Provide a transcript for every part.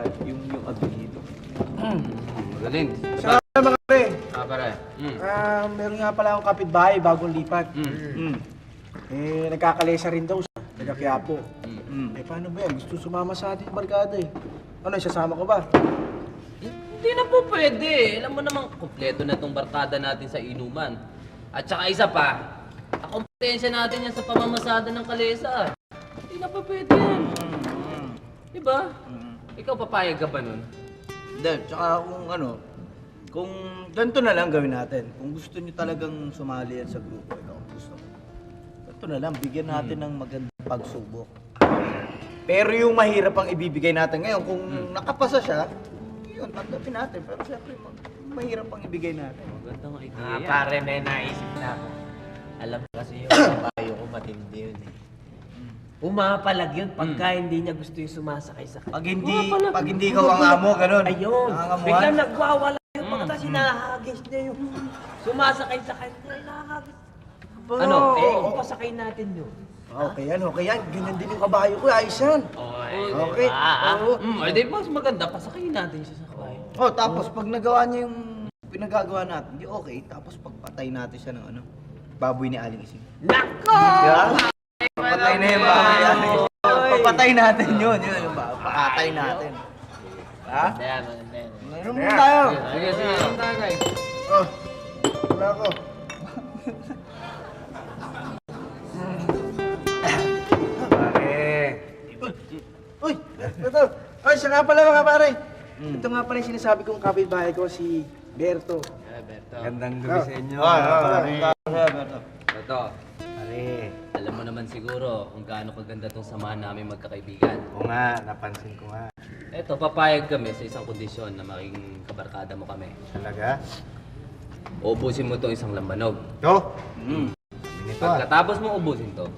at yung apelido. Magaling. Sa mga pare, Pare. meron nga pala akong kapitbahay bagong lipat. Eh, nagkakalesa rin daw siya. Nagkakiyapo. Eh, paano ba yan? Gusto sumama sa ating barkada eh. Ano, sasama ko ba? Hindi na po pwede. Alam mo namang kompleto na itong barkada natin sa inuman. At saka isa pa, ang kompetensya natin yan sa pamamasada ng kalesa. Hindi na po pwede yan. Diba? Ikaw papayag ka ba nun? Hindi, tsaka kung ganito na lang gawin natin. Kung gusto niyo talagang sumali yan sa grupo, ikaw gusto mo. Ganito na lang, bigyan natin ng magandang pagsubok. Pero yung mahirap ang ibibigay natin ngayon, kung nakapasa siya, yun, tanggapin natin. Pero siyempre, mahirap ang ibigay natin. Magandang idea. Pare, may naisip na ako. Alam mo kasi yung kabayo ko matindi yun eh. Pumapalag yun pagka hindi niya gusto yung sumasakay sa kanya. Pag hindi ikaw ang amo, ganun. Ayun, Nangangamuhan. biglang nagwawala yun pagkatapos hinahagis niya yung sumasakay sa kanya. Hinahagis. Ano? Eh, pasakay natin yun. Okay yan. Ganyan din yung kabayo ko. Ayos yan. Okay. Ay, di mas maganda. Pasakayin natin siya sa kabayo. Oh, tapos pag nagawa niya yung pinagagawa natin, di okay. Tapos pagpatay natin siya ng baboy ni Aling Ising. Nako! Yeah? Papatay na yung baboy ni Aling Ising. Papatay natin yun. Pakatay natin. Ha? Maganda yan. Mayroon mo tayo. Sige, sige. Guys. Oh, wala ko. Uy, ito. Ay, siya nga pala mga pare. Ito nga pala yung sinasabi kong kapitbahay ko, si Berto. Gandang gabi sa inyo. Ito. Pare. Alam mo naman siguro kung gaano kaganda tong samahan namin magkakaibigan. Oo nga, napansin ko nga. Eto, papayag kami sa isang kondisyon na maging kabarkada mo kami. Talaga? Uubusin mo itong isang lambanog. Ito? Pagkatapos mo ubusin to,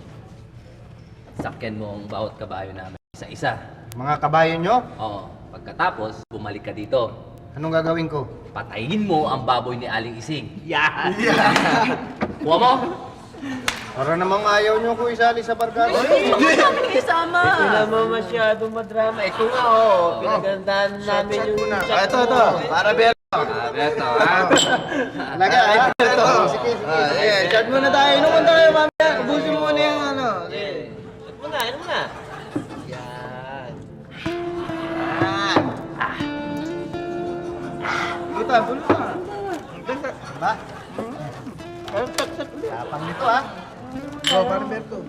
sakyan mo ang bawat kabayo namin isa-isa. Mga kabayo nyo? Oo. Pagkatapos, bumalik ka dito. Anong gagawin ko? Patayin mo ang baboy ni Aling Ising. Yan! Kuha mo? Para namang ayaw nyo ko isali sa barkada. Isama! Ito naman masyadong madrama. Ito nga pinagandaan namin yung chat Ito. Para Berto. Beto, ha? Talaga, ay ito. Sige. Chat muna tayo. Inuman tayo, mamaya. Ubusin mo muna yung Ano mo na? Yan. Pulutan. Ba? Chat ulit. Tapang nito ha. Oh, pare Berto.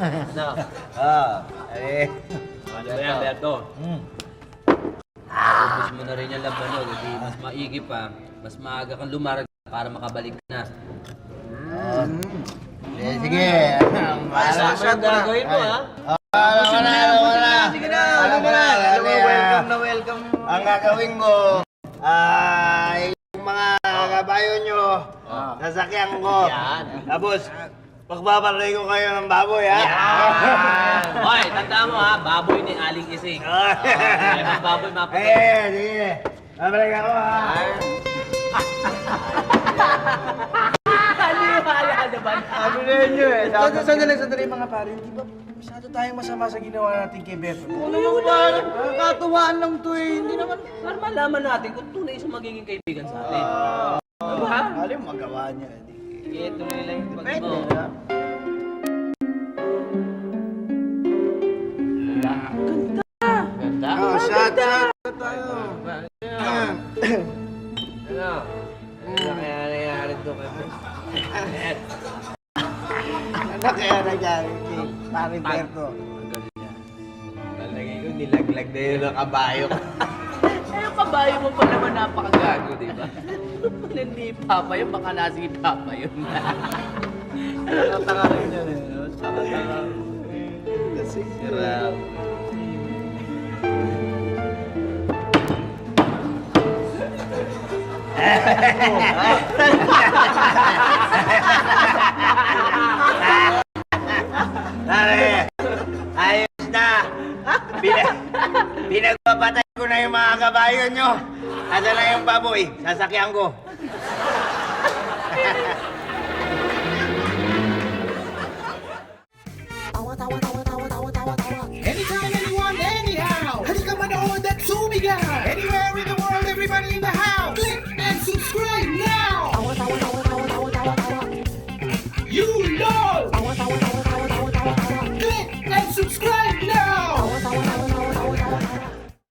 Ano? Ano ba yan, Beto? Ubus mo na rin yung labanog. Hindi mas maigi pa. Mas maaga kang lumarag para makabalik ka na. Sige. Shot na. Gagawin mo ha? Sige na. Welcome. Ang gagawin mo, yung mga kabayo nyo, sasakyan ko. Yan. Tapos, pagbabalay ko kayo ng baboy, ha? Hoy, tandaan mo ha, baboy ni Aling Ising. May mga baboy maputi. Sige. Babalik ako, ha? Wala naman. Sabi na nyo eh. Sandali mga pare. Hindi ba masyado tayong masama sa ginawa natin kay Berto? Ano yung ba? Katuwaan lang to eh. Hindi naman. Para malaman natin kung tunay siyang magiging kaibigan sa atin. Diba? Alam magawa niya. Sige, tuloy lang yung pag Pwede. mo. Ganda. Oh, shot tayo. Ano? Ano kaya nangyari ito kay Ano kaya nangyari kay Pare Berto? Palagay ko, nilaglag na yun ang kabayo ko. Eh, yung kabayo mo pa naman napakagago, di ba? Hindi papa yun, baka nasing papa yun. Tanga rin yan eh. Tanga. Sarap. Pare, ayos na. Pinagpapatay ko na yung mga kabayo nyo. Asa na yung baboy? Sasakyan ko. Anytime, anyone, anyhow. Halika manood at sumigaw. Anywhere in the world, everybody in the house. Click and subscribe now. You know.